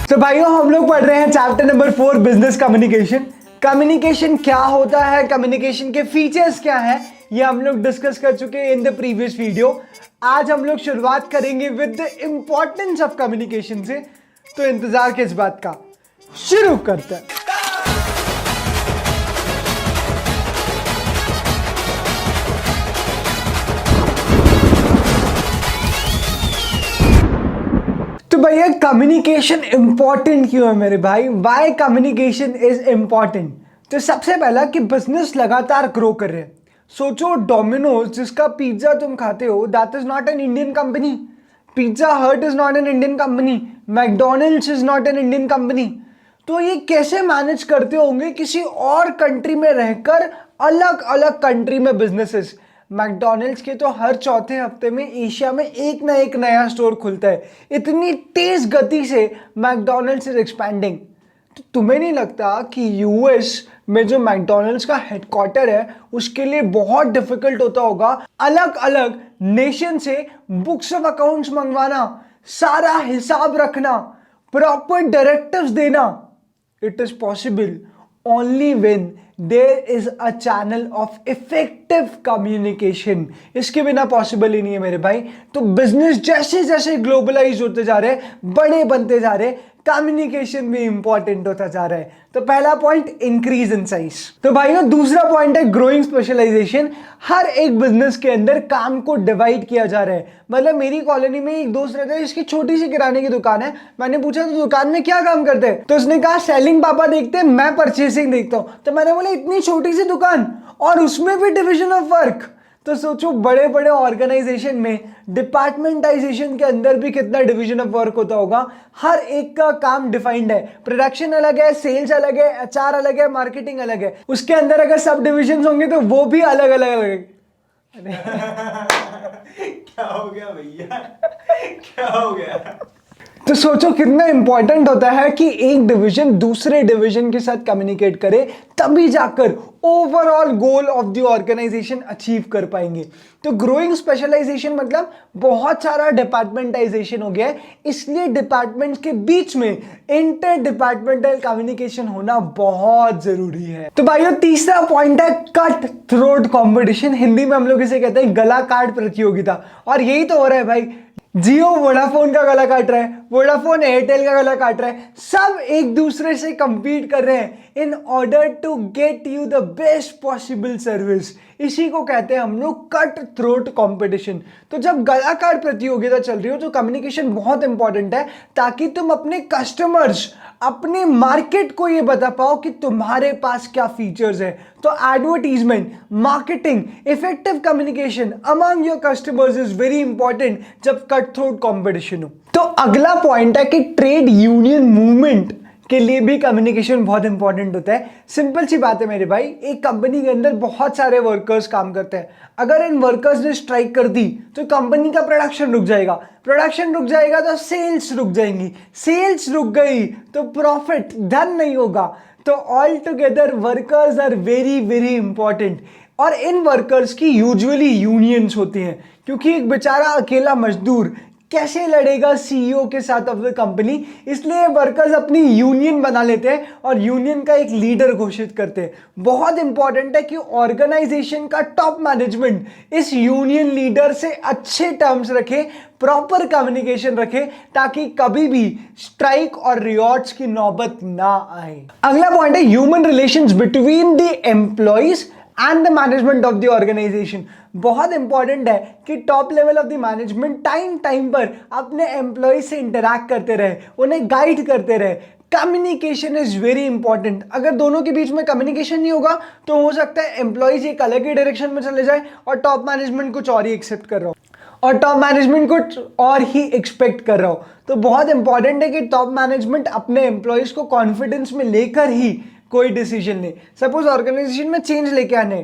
तो भाइयों हम लोग पढ़ रहे हैं chapter number 4 business communication. Communication क्या होता है, कम्युनिकेशन के फीचर्स क्या है, ये हम लोग डिस्कस कर चुके हैं इन द प्रीवियस वीडियो। आज हम लोग शुरुआत करेंगे with the importance of communication से। तो इंतजार किस बात का, शुरू करते हैं। तो भैया कम्युनिकेशन इंपॉर्टेंट क्यों है मेरे भाई? Why communication is important? तो सबसे पहला कि बिजनेस लगातार ग्रो कर रहे हैं। सोचो डोमिनोज जिसका पिज्जा तुम खाते हो, that is not an Indian company. Pizza hut is not an Indian company. McDonald's is not an Indian company. तो ये कैसे मैनेज करते होंगे किसी और कंट्री में रहकर अलग अलग कंट्री में बिजनेसेस? मैकडोनल्ड्स के तो हर चौथे हफ्ते में एशिया में एक ना एक नया स्टोर खुलता है। इतनी तेज गति से मैकडोनल्ड्स इज एक्सपैंडिंग। तो तुम्हें नहीं लगता कि यूएस में जो मैकडोनल्ड्स का हेडक्वार्टर है उसके लिए बहुत डिफिकल्ट होता होगा अलग अलग नेशन से बुक्स ऑफ अकाउंट्स मंगवाना, सारा हिसाब रखना, प्रॉपर डायरेक्टिव्स देना? It is possible only when there is a channel of effective communication। इसके बिना पॉसिबल ही नहीं है मेरे भाई। तो बिजनेस जैसे जैसे ग्लोबलाइज होते जा रहे हैं, बड़े बनते जा रहे हैं, कम्युनिकेशन भी इंपॉर्टेंट होता जा रहा है। तो पहला पॉइंट इंक्रीज इन साइज। तो भाइयों दूसरा पॉइंट है ग्रोइंग स्पेशलाइजेशन। हर एक बिजनेस के अंदर काम को डिवाइड किया जा रहा है। मतलब मेरी कॉलोनी में एक दोस्त रहता है, इसकी छोटी सी किराने की दुकान है। मैंने पूछा तो दुकान में क्या काम करते हैं? तो उसने कहा सेलिंग पापा देखते हैं, मैं परचेसिंग देखता हूं। तो मैंने बोला इतनी छोटी सी दुकान और उसमें भी डिविजन ऑफ वर्क? तो सोचो बड़े बड़े ऑर्गेनाइजेशन में डिपार्टमेंटाइजेशन के अंदर भी कितना डिवीजन ऑफ वर्क होता होगा। हर एक का काम डिफाइंड है। प्रोडक्शन अलग है, सेल्स अलग है, एचआर अलग है, मार्केटिंग अलग है। उसके अंदर अगर सब डिविजन होंगे तो वो भी अलग अलग अलग। क्या हो गया भैया, क्या हो गया? तो सोचो कितना इंपॉर्टेंट होता है कि एक डिवीजन दूसरे डिवीजन के साथ कम्युनिकेट करे, तभी जाकर overall goal of the organisation achieve कर पाएंगे। तो ग्रोइंग स्पेशलाइजेशन मतलब बहुत सारा डिपार्टमेंटाइजेशन हो गया है, इसलिए डिपार्टमेंट्स के बीच में इंटर डिपार्टमेंटल कम्युनिकेशन होना बहुत जरूरी है। तो भाइयों तीसरा पॉइंट है कट थ्रोट कॉम्पिटिशन। हिंदी में हम लोग इसे कहते हैं गला काट प्रतियोगिता। और यही तो हो रहा है भाई। जियो वोडाफोन का गला काट रहा है, वोडाफोन एयरटेल का गला काट रहा है। सब एक दूसरे से कंपीट कर रहे हैं in order to get you the best possible service. इसी को कहते हैं हम लोग कट थ्रोट कंपटीशन। तो जब गला काट प्रतियोगिता चल रही हो तो कम्युनिकेशन बहुत इंपॉर्टेंट है, ताकि तुम अपने कस्टमर्स, अपने मार्केट को ये बता पाओ कि तुम्हारे पास क्या फीचर्स है। तो advertisement, marketing, effective communication among your customers is very important जब कट थ्रोट कंपटीशन हो। तो अगला पॉइंट है कि ट्रेड यूनियन मूवमेंट के लिए भी कम्युनिकेशन बहुत इंपॉर्टेंट होता है। सिंपल सी बात है मेरे भाई, एक कंपनी के अंदर बहुत सारे वर्कर्स काम करते हैं। अगर इन वर्कर्स ने स्ट्राइक कर दी तो कंपनी का प्रोडक्शन रुक जाएगा, प्रोडक्शन रुक जाएगा तो सेल्स रुक जाएंगी, सेल्स रुक गई तो प्रॉफिट, धन नहीं होगा। तो all together workers are very very important. और इन वर्कर्स की यूजुअली यूनियंस होती हैं, क्योंकि एक बेचारा अकेला मजदूर कैसे लड़ेगा सीईओ के साथ ऑफ द कंपनी, इसलिए वर्कर्स अपनी यूनियन बना लेते हैं और यूनियन का एक लीडर घोषित करते हैं। बहुत इंपॉर्टेंट है कि ऑर्गेनाइजेशन का टॉप मैनेजमेंट इस यूनियन लीडर से अच्छे टर्म्स रखे, प्रॉपर कम्युनिकेशन रखे, ताकि कभी भी स्ट्राइक और रिवॉर्ड्स की नौबत ना आए। अगला पॉइंट है human relations between the employees and the management of the organisation. बहुत इंपॉर्टेंट है कि top level of the management time time पर अपने एम्प्लॉय से इंटरैक्ट करते रहे, उन्हें गाइड करते रहे। Communication is very important. अगर दोनों के बीच में कम्युनिकेशन नहीं होगा तो हो सकता है एम्प्लॉयज एक अलग ही डायरेक्शन में चले जाए और टॉप मैनेजमेंट कुछ और ही एक्सेप्ट कर रहा हो और टॉप मैनेजमेंट कुछ और ही एक्सपेक्ट कर रहा हो। तो बहुत इंपॉर्टेंट है कि टॉप मैनेजमेंट अपने एम्प्लॉयज को कॉन्फिडेंस में लेकर ही कोई डिसीजन ले। सपोज ऑर्गेनाइजेशन में चेंज लेके आने,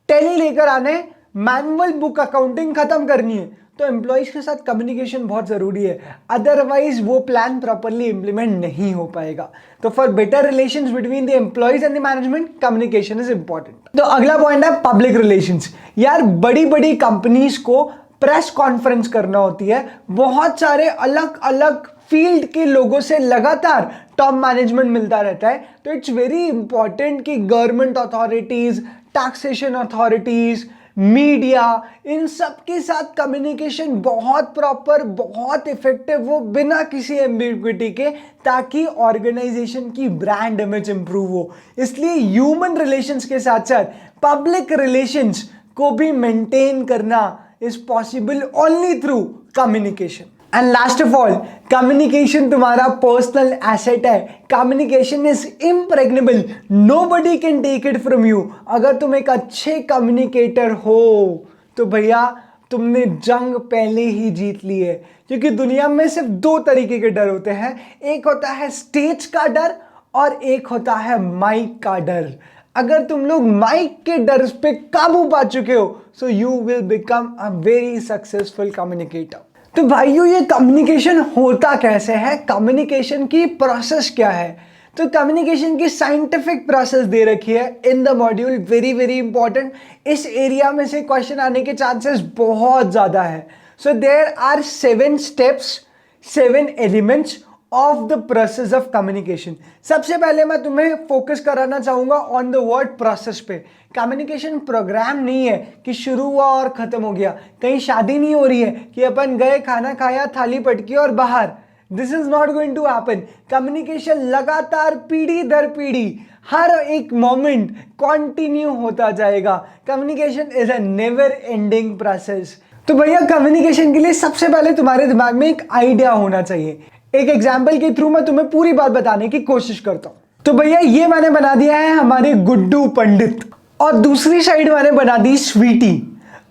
टेली लेकर आने, मैनुअल बुक अकाउंटिंग खत्म करनी है, तो एम्प्लॉयज के साथ कम्युनिकेशन बहुत जरूरी है, अदरवाइज वो प्लान प्रॉपरली इंप्लीमेंट नहीं हो पाएगा। तो for better relations between the employees and the management communication is important. तो अगला पॉइंट है पब्लिक रिलेशंस। यार बड़ी बड़ी कंपनीज को प्रेस कॉन्फ्रेंस करना होती है, बहुत सारे अलग अलग फील्ड के लोगों से लगातार टॉप मैनेजमेंट मिलता रहता है। तो इट्स वेरी इंपॉर्टेंट कि government authorities, taxation authorities, media, इन सब के साथ कम्युनिकेशन बहुत प्रॉपर, बहुत इफेक्टिव हो, बिना किसी एम्बिग्विटी के, ताकि ऑर्गेनाइजेशन की ब्रांड इमेज इंप्रूव हो। इसलिए ह्यूमन रिलेशंस के साथ साथ पब्लिक रिलेशंस को भी मेंटेन करना is possible only through communication. And last of all, communication तुम्हारा पर्सनल एसेट है। Communication is impregnable, nobody can take it from you. अगर तुम एक अच्छे कम्युनिकेटर हो तो भैया तुमने जंग पहले ही जीत ली है। क्योंकि दुनिया में सिर्फ दो तरीके के डर होते हैं, एक होता है स्टेज का डर और एक होता है माइक का डर। अगर तुम लोग माइक के डर पे काबू पा चुके हो, so you will become a very successful communicator. तो भाइयों, ये कम्युनिकेशन होता कैसे है, कम्युनिकेशन की प्रोसेस क्या है? तो कम्युनिकेशन की साइंटिफिक प्रोसेस दे रखी है in the module, very very important. इस एरिया में से क्वेश्चन आने के चांसेस बहुत ज्यादा है। So there are 7 steps, 7 elements of the process of communication. सबसे पहले मैं तुम्हें फोकस कराना चाहूंगा ऑन द वर्ड प्रोसेस पे। कम्युनिकेशन प्रोग्राम नहीं है कि शुरू हुआ और खत्म हो गया। कहीं शादी नहीं हो रही है कि अपन गए, खाना खाया, थाली पटकी और बाहर। This is not going to happen. Communication लगातार पीढ़ी दर पीढ़ी हर एक मोमेंट कंटिन्यू होता जाएगा। Communication is a never ending process. तो भैया, कम्युनिकेशन के लिए सबसे पहले तुम्हारे दिमाग में एक आइडिया होना चाहिए। एक एग्जाम्पल के थ्रू मैं तुम्हें पूरी बात बताने की कोशिश करता हूं। तो भैया, ये मैंने बना दिया है हमारे गुड्डू पंडित, और दूसरी साइड मैंने बना दी स्वीटी।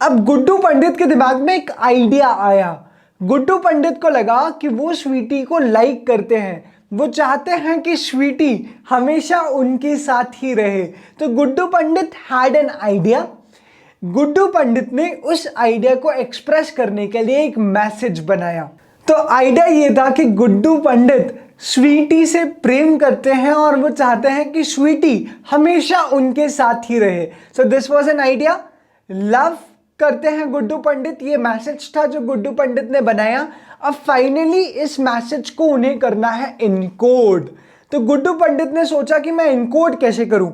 अब गुड्डू पंडित के दिमाग में एक आइडिया आया। गुड्डू पंडित को लगा कि वो स्वीटी को लाइक करते हैं, वो चाहते हैं कि स्वीटी हमेशा उनके साथ ही रहे। तो Guddu Pandit had an idea. Guddu Pandit ने उस आइडिया को एक्सप्रेस करने के लिए एक मैसेज बनाया। तो आइडिया ये था कि गुड्डू पंडित स्वीटी से प्रेम करते हैं और वो चाहते हैं कि स्वीटी हमेशा उनके साथ ही रहे। So this was an idea. Love करते हैं गुड्डू पंडित, ये मैसेज था जो गुड्डू पंडित ने बनाया। अब फाइनली इस मैसेज को उन्हें करना है इनकोड। तो गुड्डू पंडित ने सोचा कि मैं इनकोड कैसे करूं।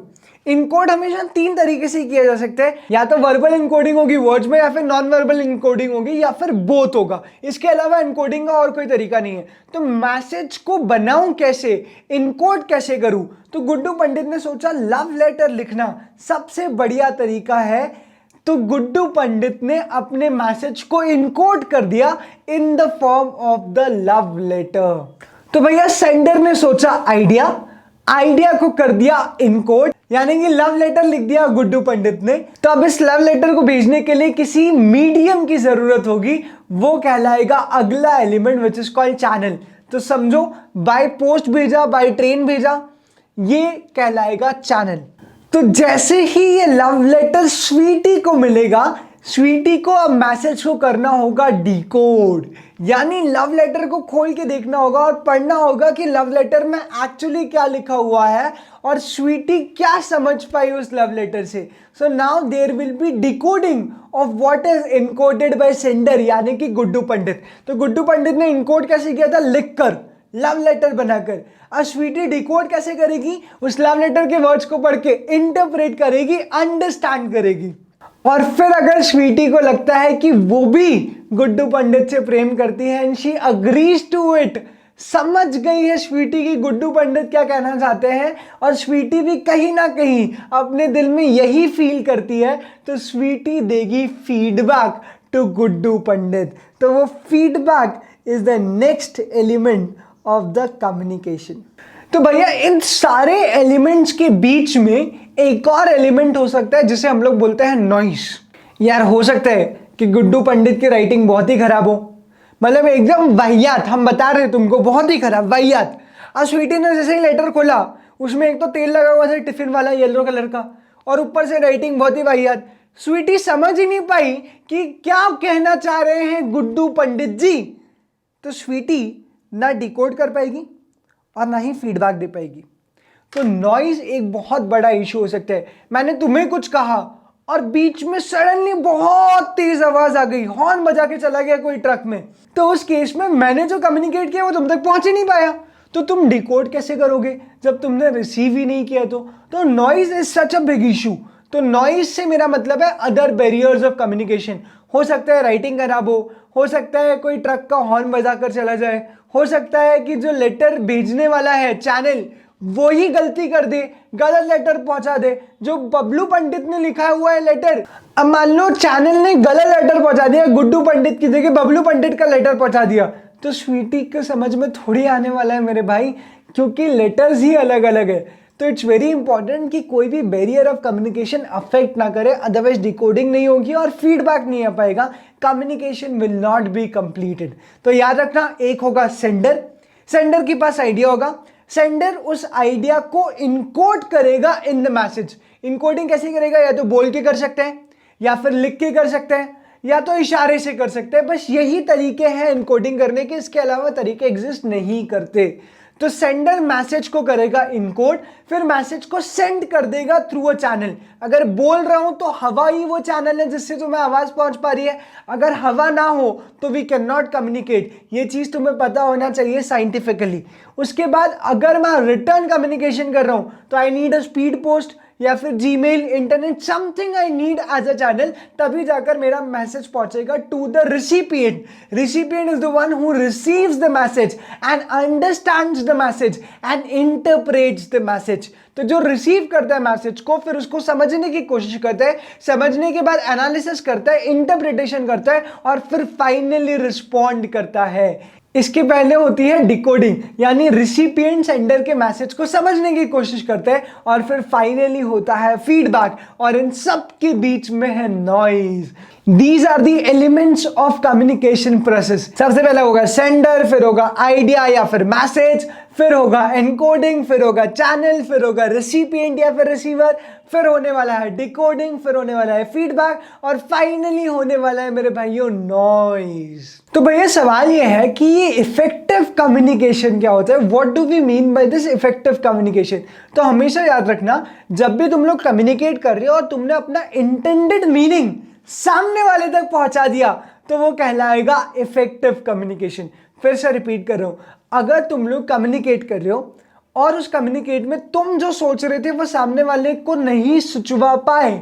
इनकोड हमेशा 3 तरीके से किया जा सकता है, या तो वर्बल इनकोडिंग होगी वर्ड्स में, या फिर नॉन वर्बल इनकोडिंग होगी, या फिर बोथ होगा। इसके अलावा इनकोडिंग का और कोई तरीका नहीं है। तो मैसेज को बनाऊं कैसे, इनकोड कैसे करूं? तो गुड्डू पंडित ने सोचा लव लेटर लिखना सबसे बढ़िया तरीका है। तो गुड्डू पंडित ने अपने मैसेज को इनकोड कर दिया in the form of the love letter. तो भैया, सेंडर ने सोचा आइडिया को कर दिया इनकोड, यानी कि लव लेटर लिख दिया गुड्डू पंडित ने। तो अब इस लव लेटर को भेजने के लिए किसी मीडियम की जरूरत होगी, वो कहलाएगा अगला element which is called channel. तो समझो, बाय पोस्ट भेजा, बाय ट्रेन भेजा, ये कहलाएगा चैनल। तो जैसे ही ये लव लेटर स्वीटी को मिलेगा, स्वीटी को अब मैसेज को करना होगा डिकोड, यानी लव लेटर को खोल के देखना होगा और पढ़ना होगा कि लव लेटर में एक्चुअली क्या लिखा हुआ है और स्वीटी क्या समझ पाई उस लव लेटर से। So now there will be decoding of what is encoded by sender, यानी कि गुड्डू पंडित। तो गुड्डू पंडित ने इनकोड कैसे किया था? लिखकर, लव लेटर बनाकर। अब स्वीटी डिकोड कैसे करेगी? उस लव लेटर के वर्ड्स को पढ़ के इंटरप्रेट करेगी, अंडरस्टैंड करेगी। और फिर अगर स्वीटी को लगता है कि वो भी गुड्डू पंडित से प्रेम करती है and she agrees to it, समझ गई है स्वीटी की गुड्डू पंडित क्या कहना चाहते हैं, और स्वीटी भी कहीं ना कहीं अपने दिल में यही फील करती है, तो स्वीटी देगी फीडबैक टू गुड्डू पंडित। तो वो feedback is the next element of the communication. तो भैया, इन सारे एलिमेंट्स के बीच में एक और एलिमेंट हो सकता है जिसे हम लोग बोलते हैं नॉइस। यार, हो सकता है कि गुड्डू पंडित की राइटिंग बहुत ही खराब हो, मतलब एकदम वाहियात, हम बता रहे हैं तुमको, बहुत ही खराब, वाहियात। और स्वीटी ने जैसे ही लेटर खोला, उसमें एक तो तेल लगा हुआ था टिफिन वाला येलो कलर का, और ऊपर से राइटिंग बहुत ही वाहियात। स्वीटी समझ ही नहीं पाई कि क्या कहना चाह रहे हैं गुड्डू पंडित जी। तो स्वीटी ना डिकोड कर पाएगी और ना ही फीडबैक दे पाएगी। तो नॉइज एक बहुत बड़ा इशू हो सकता है। मैंने तुम्हें कुछ कहा और बीच में सडनली बहुत तेज आवाज आ गई, हॉर्न बजा के चला गया कोई ट्रक में, तो उस केस में मैंने जो कम्युनिकेट किया वो तुम तक पहुंच ही नहीं पाया, तो तुम डिकोड कैसे करोगे जब तुमने रिसीव ही नहीं किया? तो noise is such a big issue. तो नॉइज से मेरा मतलब है अदर बैरियर्स ऑफ कम्युनिकेशन। हो सकता है राइटिंग खराब हो सकता है कोई ट्रक का हॉर्न बजा कर चला जाए, हो सकता है कि जो लेटर भेजने वाला है चैनल वो ही गलती कर दे, गलत लेटर पहुंचा दे, जो बबलू पंडित ने लिखा हुआ है लेटर, अब मान लो चैनल ने गलत लेटर पहुंचा दिया, गुड्डू पंडित की जगह बबलू पंडित का लेटर पहुंचा दिया, तो स्वीटी को समझ में थोड़ी आने वाला है मेरे भाई, क्योंकि लेटर्स ही अलग अलग है। तो इट्स वेरी इंपॉर्टेंट कि कोई भी बैरियर ऑफ कम्युनिकेशन अफेक्ट ना करे, अदरवाइज डिकोडिंग नहीं होगी और फीडबैक नहीं आ पाएगा, communication will not be completed. तो याद रखना, एक होगा सेंडर, सेंडर के पास आइडिया होगा, सेंडर उस आइडिया को इनकोड करेगा इन द मैसेज। इनकोडिंग कैसे करेगा? या तो बोल के कर सकते हैं, या फिर लिख के कर सकते हैं, या तो इशारे से कर सकते हैं। बस यही तरीके हैं इनकोडिंग करने के, इसके अलावा तरीके एग्जिस्ट नहीं करते। तो सेंडर मैसेज को करेगा इनकोड, फिर मैसेज को सेंड कर देगा थ्रू अ चैनल। अगर बोल रहा हूं तो हवा ही वो चैनल है जिससे तुम्हें आवाज पहुंच पा रही है, अगर हवा ना हो तो वी कैन नॉट कम्युनिकेट। ये चीज तुम्हें पता होना चाहिए साइंटिफिकली। उसके बाद अगर मैं रिटर्न कम्युनिकेशन कर रहा हूं तो I need a speed post या फिर Gmail, internet, something I need as a channel, तभी जाकर मेरा मैसेज पहुंचेगा to the recipient. Recipient is the one who receives the message and understands the message and interprets the message. तो जो receive करता है मैसेज को, फिर उसको समझने की कोशिश करता है, समझने के बाद एनालिसिस करता है, इंटरप्रिटेशन करता है और फिर फाइनली रिस्पॉन्ड करता है। इसके पहले होती है डिकोडिंग, यानी रिसिपिएंट सेंडर के मैसेज को समझने की कोशिश करते हैं और फिर फाइनली होता है फीडबैक, और इन सब के बीच में है noise. These are the elements of communication process. सबसे पहले होगा सेंडर, फिर होगा आइडिया या फिर मैसेज, फिर होगा एनकोडिंग, फिर होगा चैनल, फिर होगा रिसिपिएंट या फिर रिसीवर, फिर होने वाला है डिकोडिंग, फिर होने वाला है फीडबैक और फाइनली होने वाला है मेरे भाइयों नॉइज। तो भैया सवाल यह है कि ये इफेक्टिव कम्युनिकेशन क्या होता है? What do we mean by this effective communication? तो हमेशा याद रखना, जब भी तुम लोग कम्युनिकेट कर रहे हो और तुमने अपना इंटेंडेड मीनिंग सामने वाले तक पहुंचा दिया तो वो कहलाएगा इफेक्टिव कम्युनिकेशन। फिर से रिपीट कर रहा हूं, अगर तुम लोग कम्युनिकेट कर रहे हो और उस कम्युनिकेट में तुम जो सोच रहे थे वो सामने वाले को नहीं सुचवा पाए,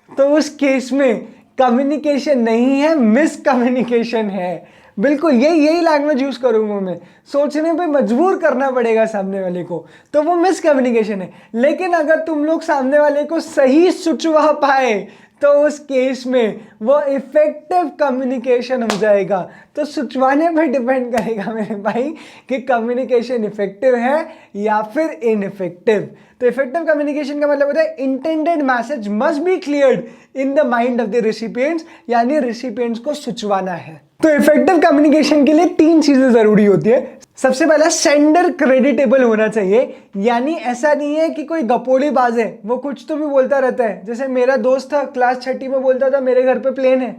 तो उस केस में कम्युनिकेशन नहीं है, मिस कम्युनिकेशन है। बिल्कुल यही लैंग्वेज यूज करूंगा मैं, सोचने पे मजबूर करना पड़ेगा सामने वाले को, तो वो मिस कम्युनिकेशन है। लेकिन अगर तुम लोग सामने वाले को सही सुचवा पाए तो उस केस में वो इफेक्टिव कम्युनिकेशन हो जाएगा। तो सुचवाने पर डिपेंड करेगा मेरे भाई कि कम्युनिकेशन इफेक्टिव है या फिर इनइफेक्टिव। तो इफेक्टिव कम्युनिकेशन का मतलब होता है intended message must be cleared in the mind of the recipients, यानी रिसिपिएंट्स को सुचवाना है। तो इफेक्टिव कम्युनिकेशन के लिए 3 चीजें जरूरी होती है। सबसे पहला, सेंडर क्रेडिटेबल होना चाहिए, यानी ऐसा नहीं है कि कोई गपोड़ी बाज है, वो कुछ तो भी बोलता रहता है। जैसे मेरा दोस्त था क्लास 6ठी में, बोलता था मेरे घर पे प्लेन है।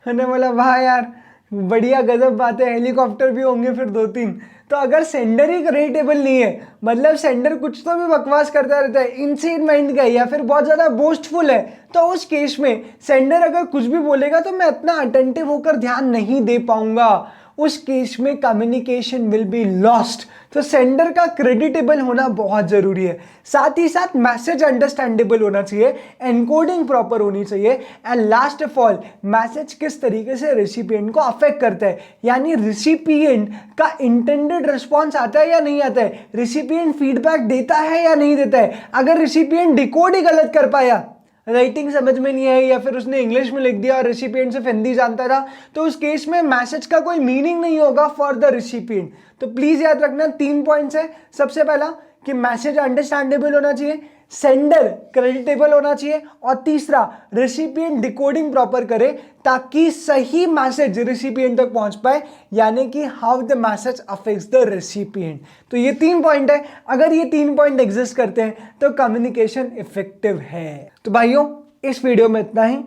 मैंने बोला वाह यार, बढ़िया गजब बात है, हेलीकॉप्टर भी होंगे फिर 2-3। तो अगर सेंडर ही क्रेडिटेबल नहीं है, मतलब सेंडर कुछ तो भी बकवास करता रहता है, इनसेन माइंड का है या फिर बहुत ज़्यादा बोस्टफुल है, तो उस केस में सेंडर अगर कुछ भी बोलेगा तो मैं इतना अटेंटिव होकर ध्यान नहीं दे पाऊंगा। उस केस में कम्युनिकेशन विल बी लॉस्ट। तो सेंडर का क्रेडिटेबल होना बहुत जरूरी है। साथ ही साथ मैसेज अंडरस्टैंडेबल होना चाहिए, एनकोडिंग प्रॉपर होनी चाहिए, and last of all message किस तरीके से रिसिपिएंट को अफेक्ट करता है, यानी रिसिपिएंट का इंटेंडेड रिस्पॉन्स आता है या नहीं आता है, रिसिपिएंट फीडबैक देता है या नहीं देता है। अगर रिसिपिएंट डिकोड ही गलत कर पाया, राइटिंग समझ में नहीं आई या फिर उसने इंग्लिश में लिख दिया और रिसिपिएंट सिर्फ हिंदी जानता रहा, तो उस केस में मैसेज का कोई मीनिंग नहीं होगा फॉर द रिसिपिएंट। तो प्लीज याद रखना 3 पॉइंट्स है। सबसे पहला कि मैसेज अंडरस्टैंडेबल होना चाहिए, सेंडर क्रेडिटेबल होना चाहिए, और तीसरा रिसिपिएंट डिकोडिंग प्रॉपर करे ताकि सही मैसेज रिसिपिएंट तक पहुंच पाए, यानी कि how the message affects the recipient. तो ये 3 पॉइंट है, अगर ये 3 पॉइंट एग्जिस्ट करते हैं तो कम्युनिकेशन इफेक्टिव है। तो भाइयों इस वीडियो में इतना ही,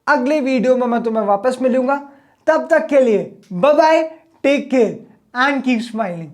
अगले वीडियो में मैं तुम्हें वापस मिलूंगा, तब तक के लिए bye bye, take care and keep smiling.